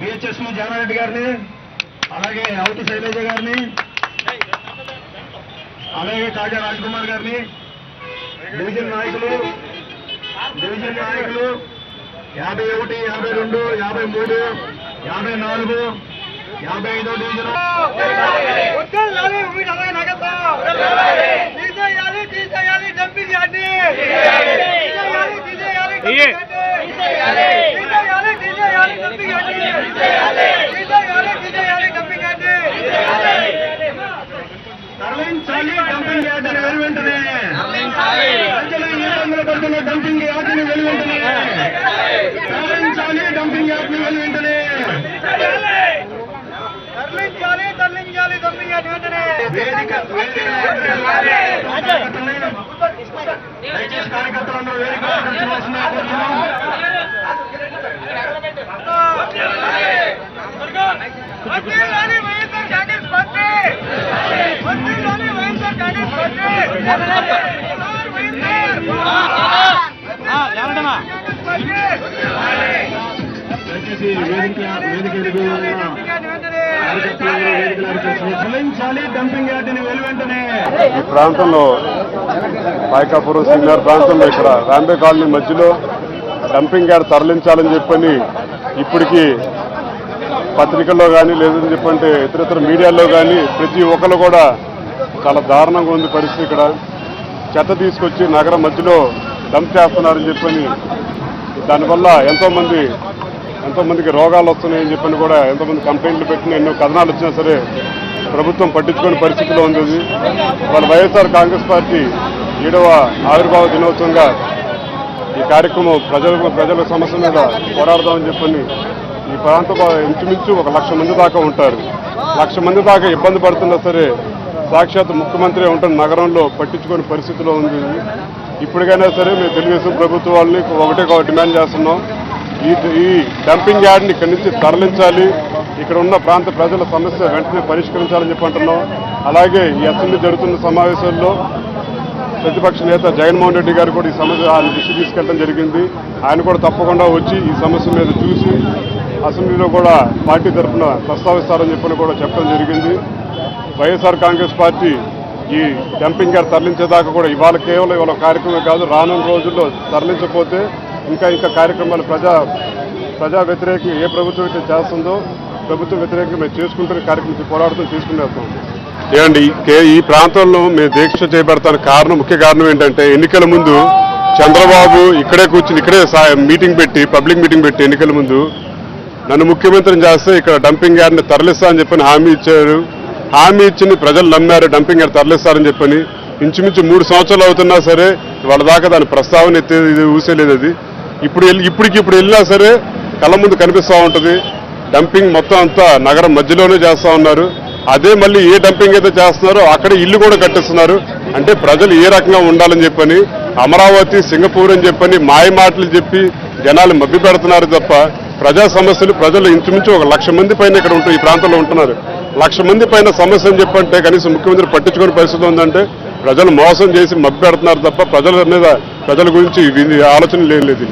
BHS Jana Reddy గారిని, అలాగే అవుటి శైలజ గారిని, అలాగే కాజా రాజ్ కుమార్ గారిని, డివిజన్ నాయకులు 51, 52, 53, 54, 55 డివిజన్ తరలించాలి డంపింగ్ యార్డుని వెలువెంటనే, ప్రజలు ఇబ్బందులు పడుతున్న డంపింగ్ యార్డుని వెలువెంటనే, తరలించాలి డంపింగ్ యార్డుని వెలువెంటనే, తరలించాలి డంపింగ్ యార్డు వెంటనే. దయచేసి కార్యకర్తలందరూ వేదిక ఈ ప్రాంతంలో పాయకాపురం సింగర్ ప్రాంతంలో ఇక్కడ రాంబే కాలనీ మధ్యలో డంపింగ్ యార్డ్ తరలించాలని చెప్పని ఇప్పటికీ పత్రికల్లో కానీ లేదని చెప్పంటే ఇతర మీడియాలో కానీ ప్రతి ఒక్కరు కూడా చాలా దారుణంగా ఉంది పరిస్థితి. ఇక్కడ చెత్త తీసుకొచ్చి నగరం మధ్యలో డంప్ చేస్తున్నారని చెప్పని, దానివల్ల ఎంతోమందికి రోగాలు వస్తున్నాయని చెప్పని కూడా ఎంతోమంది కంప్లైంట్లు పెట్టిన ఎన్నో కథనాలు వచ్చినా సరే ప్రభుత్వం పట్టించుకునే పరిస్థితిలో ఉంది. వాళ్ళ వైఎస్ఆర్ కాంగ్రెస్ పార్టీ 7వ ఆవిర్భావ దినోత్సవంగా ఈ కార్యక్రమం ప్రజల సమస్య మీద పోరాడదామని చెప్పని ఈ ప్రాంతంలో ఇంచుమించు 1,00,000 మంది దాకా ఉంటారు. 1,00,000 మంది దాకా ఇబ్బంది పడుతున్నా సరే సాక్షాత్ ముఖ్యమంత్రి ఉంటున్న నగరంలో పట్టించుకునే పరిస్థితిలో ఉంది. ఇప్పటికైనా సరే మేము తెలుగుదేశం ప్రభుత్వం వాళ్ళని ఒకటే డిమాండ్ చేస్తున్నాం. ఈ డంపింగ్ యార్డ్ని ఇక్కడి నుంచి తరలించాలి, ఇక్కడ ఉన్న ప్రాంత ప్రజల సమస్య వెంటనే పరిష్కరించాలని చెప్పి అంటున్నాం. అలాగే ఈ అసెంబ్లీ జరుగుతున్న సమావేశాల్లో ప్రతిపక్ష నేత జగన్మోహన్ రెడ్డి గారు కూడా ఈ సమస్య ఆయన దృష్టి తీసుకెళ్ళడం జరిగింది. ఆయన కూడా తప్పకుండా వచ్చి ఈ సమస్య మీద చూసి అసెంబ్లీలో కూడా పార్టీ తరఫున ప్రస్తావిస్తారని చెప్పని కూడా చెప్పడం జరిగింది. వైఎస్ఆర్ కాంగ్రెస్ పార్టీ ఈ డంపింగ్ యార్డ్ తరలించేదాకా కూడా కేవలం ఇవాళ కార్యక్రమం కాదు, రానున్న రోజుల్లో తరలించకపోతే ఇంకా కార్యక్రమాలు ప్రజా వ్యతిరేక ఏ ప్రభుత్వం అయితే చేస్తుందో ప్రభుత్వ వ్యతిరేకంగా మేము చేసుకుంటున్న కార్యక్రమం పోరాడుతూ తీసుకుని వెళ్తాం. ఏమండి ఈ ప్రాంతంలో మేము దీక్ష చేపడతానికి ముఖ్య కారణం ఏంటంటే ఎన్నికల ముందు చంద్రబాబు ఇక్కడే కూర్చుని ఇక్కడే పబ్లిక్ మీటింగ్ పెట్టి ఎన్నికల ముందు నన్ను ముఖ్యమంత్రిని చేస్తే ఇక్కడ డంపింగ్ యార్డ్ని తరలిస్తా అని చెప్పని హామీ ఇచ్చారు. హామీ ఇచ్చింది ప్రజలు నమ్మారు, డంపింగ్ యార్డ్ తరలిస్తారని చెప్పని. ఇంచుమించు 3 సంవత్సరాలు అవుతున్నా సరే వాళ్ళ దాకా దాని ప్రస్తావన ఎత్తేది ఊసేలేదు. అది ఇప్పుడు వెళ్ళినా సరే కళ్ళ ముందు కనిపిస్తూ ఉంటుంది. డంపింగ్ మొత్తం అంతా నగరం మధ్యలోనే చేస్తూ ఉన్నారు. అదే మళ్ళీ ఏ డంపింగ్ అయితే చేస్తున్నారో అక్కడే ఇల్లు కూడా కట్టిస్తున్నారు. అంటే ప్రజలు ఏ రకంగా ఉండాలని చెప్పని అమరావతి సింగపూర్ అని చెప్పని మాయ మాటలు చెప్పి జనాలు మభ్య పెడుతున్నారు తప్ప ప్రజా సమస్యలు ప్రజలు ఇంచుమించు 1,00,000 మంది పైన ఇక్కడ ఈ ప్రాంతంలో ఉంటున్నారు. 1,00,000 మంది పైన సమస్య అని చెప్పంటే కనీసం ముఖ్యమంత్రి పట్టించుకునే పరిస్థితి ఉందంటే ప్రజలు మోసం చేసి మభ్య పెడుతున్నారు తప్ప ప్రజల గురించి ఆలోచన లేదు.